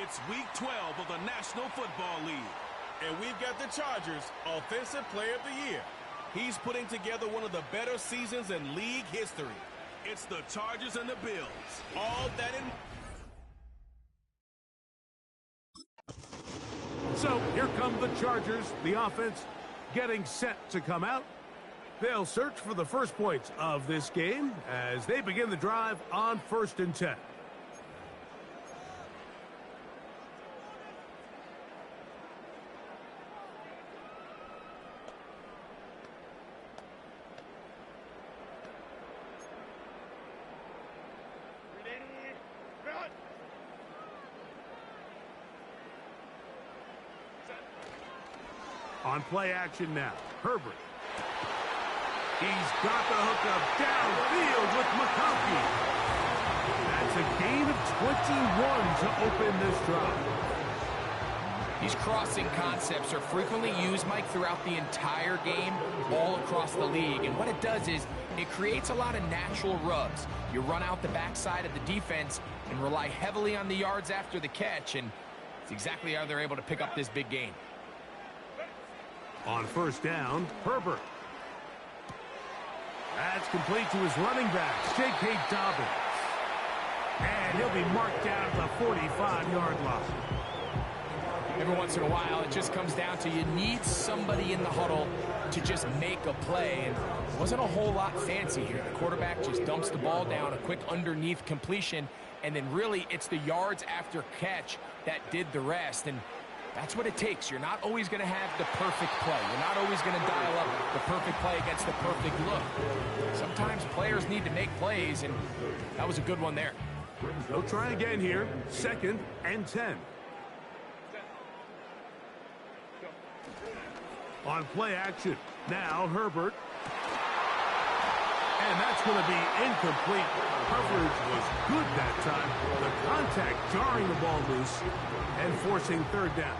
It's week 12 of the National Football League. And we've got the Chargers Offensive Player of the Year. He's putting together one of the better seasons in league history. It's the Chargers and the Bills. All that in... So here come the Chargers, the offense getting set to come out. They'll search for the first points of this game as they begin the drive on 1st and 10. On play action now, Herbert. He's got the hookup downfield with McConkey. That's a gain of 21 to open this drive. These crossing concepts are frequently used, Mike, throughout the entire game, all across the league. And what it does is it creates a lot of natural rubs. You run out the backside of the defense and rely heavily on the yards after the catch, and it's exactly how they're able to pick up this big gain. On 1st down, Herbert. That's complete to his running back, J.K. Dobbins. And he'll be marked down at the 45-yard line. Every once in a while, it just comes down to you need somebody in the huddle to just make a play. And it wasn't a whole lot fancy here. The quarterback just dumps the ball down, a quick underneath completion, and then really it's the yards after catch that did the rest. And that's what it takes. You're not always going to have the perfect play. You're not always going to dial up the perfect play against the perfect look. Sometimes players need to make plays, and that was a good one there. They'll try again here. 2nd and 10. On play action, now Herbert. And that's going to be incomplete. Coverage was good that time. The contact jarring the ball loose and forcing 3rd down.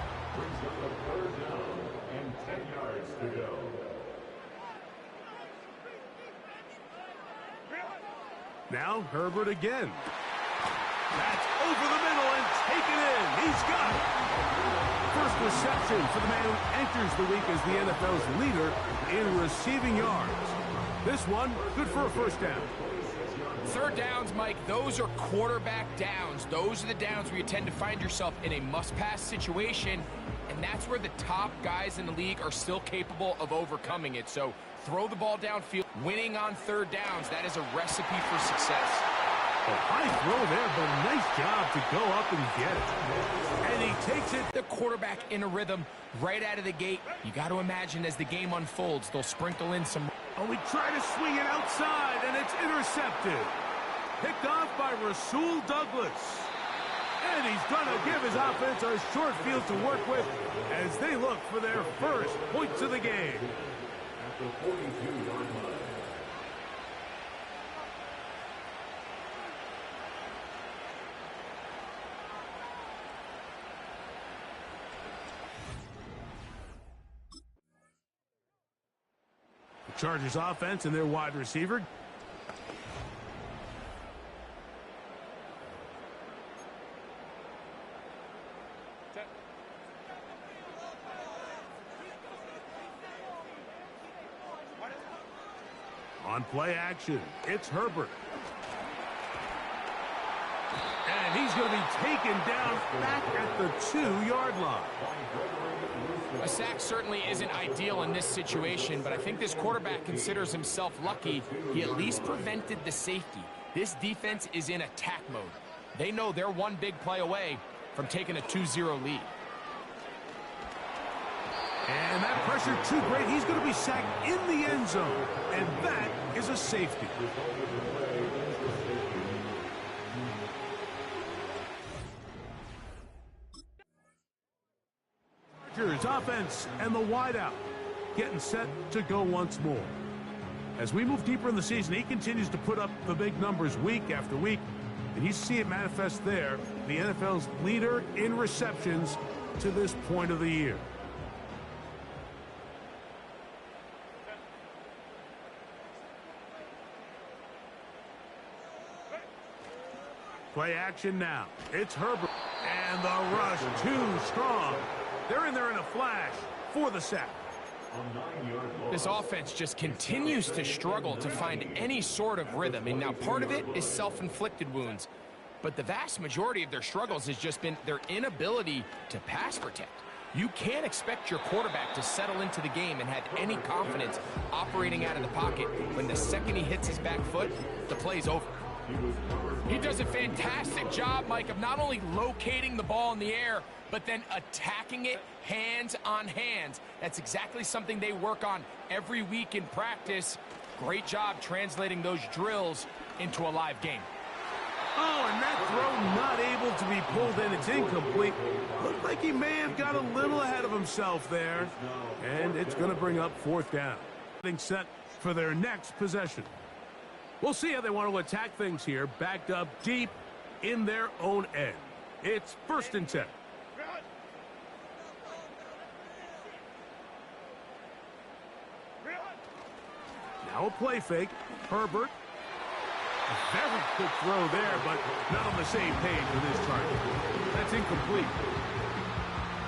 And 10 yards to go. Now Herbert again. That's over the middle and taken in. He's got it. First reception for the man who enters the week as the NFL's leader in receiving yards. This one, good for a 1st down. 3rd downs, Mike, those are quarterback downs. Those are the downs where you tend to find yourself in a must-pass situation, and that's where the top guys in the league are still capable of overcoming it. So throw the ball downfield. Winning on 3rd downs, that is a recipe for success. A high throw there, but a nice job to go up and get it. And he takes it. The quarterback in a rhythm right out of the gate. You got to imagine as the game unfolds, they'll sprinkle in some... Oh, he tried to swing it outside, and it's intercepted. Picked off by Rasul Douglas. And he's going to give his offense a short field to work with as they look for their first points of the game. At the 42-yard line. Chargers offense and their wide receiver. On play action, it's Herbert. And he's going to be taken down back at the 2-yard line. A sack certainly isn't ideal in this situation, but I think this quarterback considers himself lucky. He at least prevented the safety. This defense is in attack mode. They know they're one big play away from taking a 2-0 lead. And that pressure too great. He's going to be sacked in the end zone. And that is a safety. Chargers offense and the wideout getting set to go once more. As we move deeper in the season, he continues to put up the big numbers week after week. And you see it manifest there. The NFL's leader in receptions to this point of the year. Play action now. It's Herbert. And the rush too strong. They're in there in a flash for the sack. This offense just continues to struggle to find any sort of rhythm. And now part of it is self-inflicted wounds. But the vast majority of their struggles has just been their inability to pass protect. You can't expect your quarterback to settle into the game and have any confidence operating out of the pocket when the second he hits his back foot, the play's over. He does a fantastic job, Mike, of not only locating the ball in the air, but then attacking it hands on hands. That's exactly something they work on every week in practice. Great job translating those drills into a live game. Oh, and that throw not able to be pulled in. It's incomplete. Looked like he may have got a little ahead of himself there. And it's going to bring up fourth down. Getting set for their next possession. We'll see how they want to attack things here, backed up deep in their own end. It's 1st and 10. Now a play fake. Herbert. A very quick throw there, but not on the same page with his target. That's incomplete.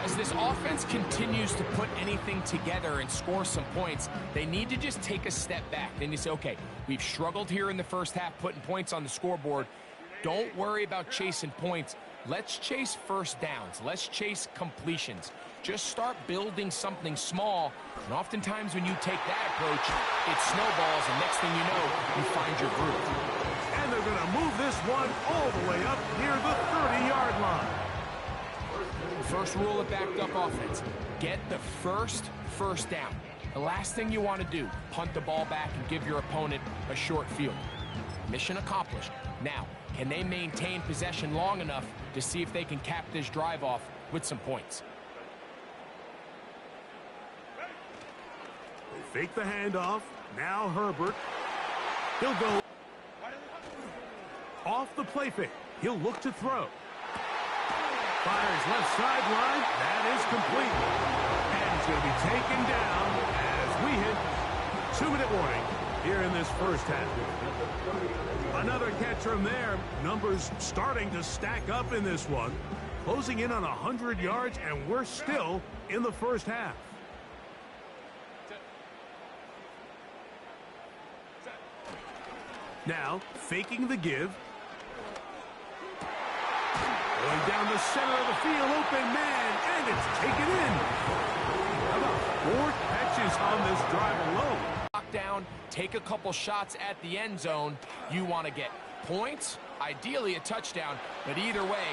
As this offense continues to put anything together and score some points, they need to just take a step back. Then you say, okay, we've struggled here in the first half putting points on the scoreboard. Don't worry about chasing points. Let's chase first downs. Let's chase completions. Just start building something small. And oftentimes when you take that approach, it snowballs, and next thing you know, you find your groove. And they're going to move this one all the way up near the 30-yard line. First rule of backed up offense, get the first down. The last thing you want to do, punt the ball back and give your opponent a short field. Mission accomplished. Now, can they maintain possession long enough to see if they can cap this drive off with some points? They fake the handoff. Now Herbert. He'll go off the play fake. He'll look to throw. Fires left sideline. That is complete. And he's going to be taken down as we hit 2-minute warning here in this first half. Another catch from there. Numbers starting to stack up in this one. Closing in on 100 yards, and we're still in the first half. Now, faking the give. Going down the center of the field, open man, and it's taken in. How about 4 catches on this drive alone? Lock down, take a couple shots at the end zone. You want to get points, ideally a touchdown, but either way,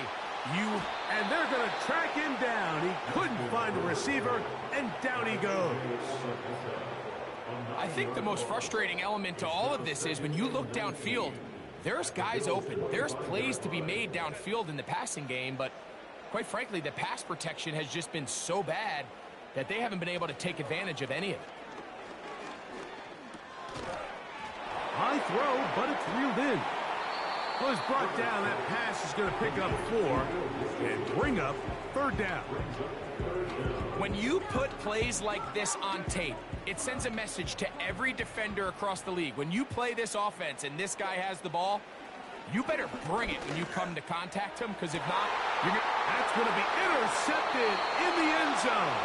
and they're going to track him down. He couldn't find a receiver, and down he goes. I think the most frustrating element to all of this is when you look downfield, there's guys open. There's plays to be made downfield in the passing game, but quite frankly, the pass protection has just been so bad that they haven't been able to take advantage of any of it. High throw, but it's reeled in. Was brought down. That pass is going to pick up 4 and bring up 3rd down. When you put plays like this on tape, it sends a message to every defender across the league. When you play this offense and this guy has the ball, you better bring it when you come to contact him, because if not, that's going to be intercepted in the end zone.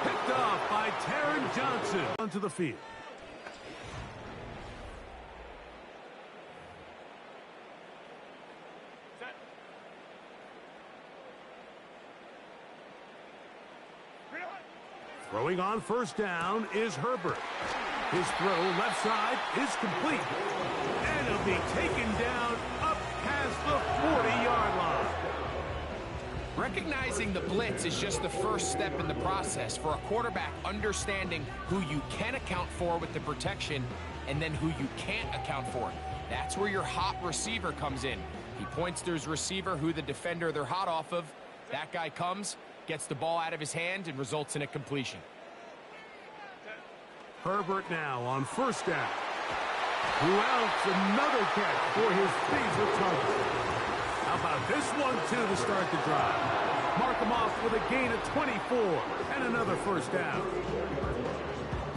Picked off by Taron Johnson onto the field. Throwing on 1st down is Herbert. His throw left side is complete. And he'll be taken down up past the 40-yard line. Recognizing the blitz is just the first step in the process for a quarterback understanding who you can account for with the protection and then who you can't account for. That's where your hot receiver comes in. He points to his receiver, who the defender they're hot off of. That guy comes, gets the ball out of his hand, and results in a completion. Herbert now on 1st down. Who else? Another catch for his favorite target. How about this one, too, to start the drive? Mark him off with a gain of 24 and another 1st down.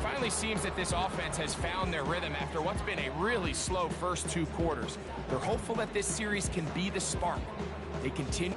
Finally seems that this offense has found their rhythm after what's been a really slow first 2 quarters. They're hopeful that this series can be the spark. They continue.